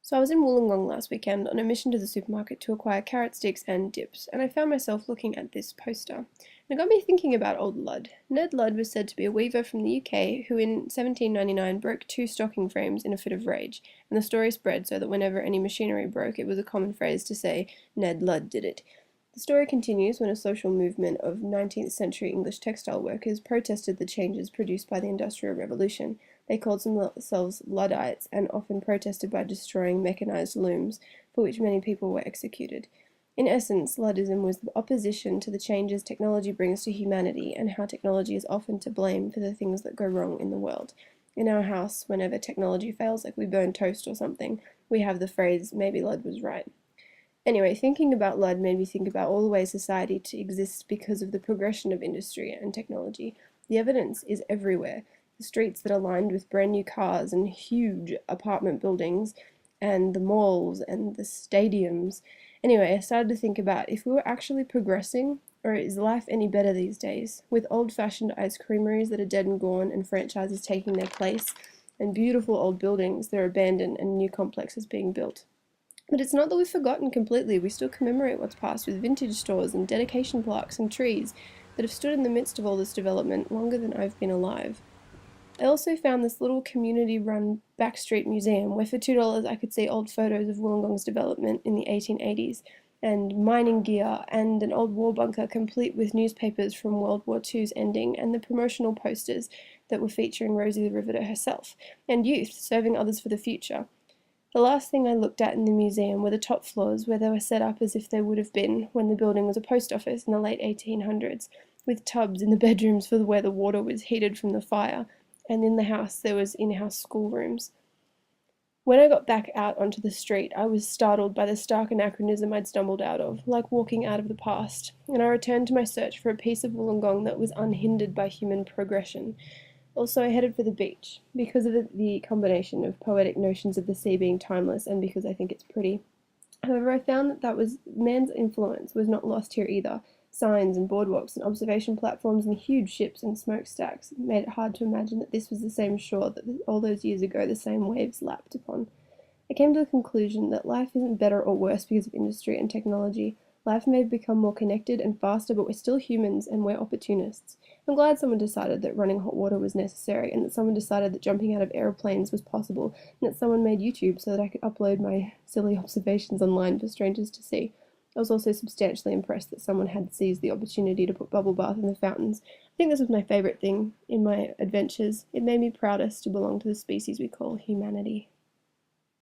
So I was in Wollongong last weekend on a mission to the supermarket to acquire carrot sticks and dips, and I found myself looking at this poster. And it got me thinking about old Ludd. Ned Ludd was said to be a weaver from the UK who in 1799 broke two stocking frames in a fit of rage, and the story spread so that whenever any machinery broke, it was a common phrase to say, "Ned Ludd did it." The story continues when a social movement of 19th century English textile workers protested the changes produced by the Industrial Revolution. They called themselves Luddites and often protested by destroying mechanized looms, for which many people were executed. In essence, Luddism was the opposition to the changes technology brings to humanity and how technology is often to blame for the things that go wrong in the world. In our house, whenever technology fails, like we burn toast or something, we have the phrase, "Maybe Ludd was right." Anyway, thinking about Ludd made me think about all the ways society exists because of the progression of industry and technology. The evidence is everywhere. The streets that are lined with brand new cars and huge apartment buildings, and the malls and the stadiums. Anyway, I started to think about if we were actually progressing, or is life any better these days, with old-fashioned ice creameries that are dead and gone and franchises taking their place, and beautiful old buildings that are abandoned and new complexes being built. But it's not that we've forgotten completely. We still commemorate what's past with vintage stores and dedication plaques and trees that have stood in the midst of all this development longer than I've been alive. I also found this little community-run backstreet museum where for $2 I could see old photos of Wollongong's development in the 1880s, and mining gear, and an old war bunker complete with newspapers from World War II's ending, and the promotional posters that were featuring Rosie the Riveter herself, and youth serving others for the future. The last thing I looked at in the museum were the top floors, where they were set up as if they would have been when the building was a post office in the late 1800s, with tubs in the bedrooms for where the water was heated from the fire, and in the house there was in-house schoolrooms. When I got back out onto the street, I was startled by the stark anachronism I'd stumbled out of, like walking out of the past, and I returned to my search for a piece of Wollongong that was unhindered by human progression. Also, I headed for the beach, because of the combination of poetic notions of the sea being timeless and because I think it's pretty. However, I found that man's influence was not lost here either. Signs and boardwalks and observation platforms and huge ships and smokestacks made it hard to imagine that this was the same shore that all those years ago the same waves lapped upon. I came to the conclusion that life isn't better or worse because of industry and technology. Life may have become more connected and faster, but we're still humans and we're opportunists. I'm glad someone decided that running hot water was necessary, and that someone decided that jumping out of aeroplanes was possible, and that someone made YouTube so that I could upload my silly observations online for strangers to see. I was also substantially impressed that someone had seized the opportunity to put bubble bath in the fountains. I think this was my favourite thing in my adventures. It made me proudest to belong to the species we call humanity.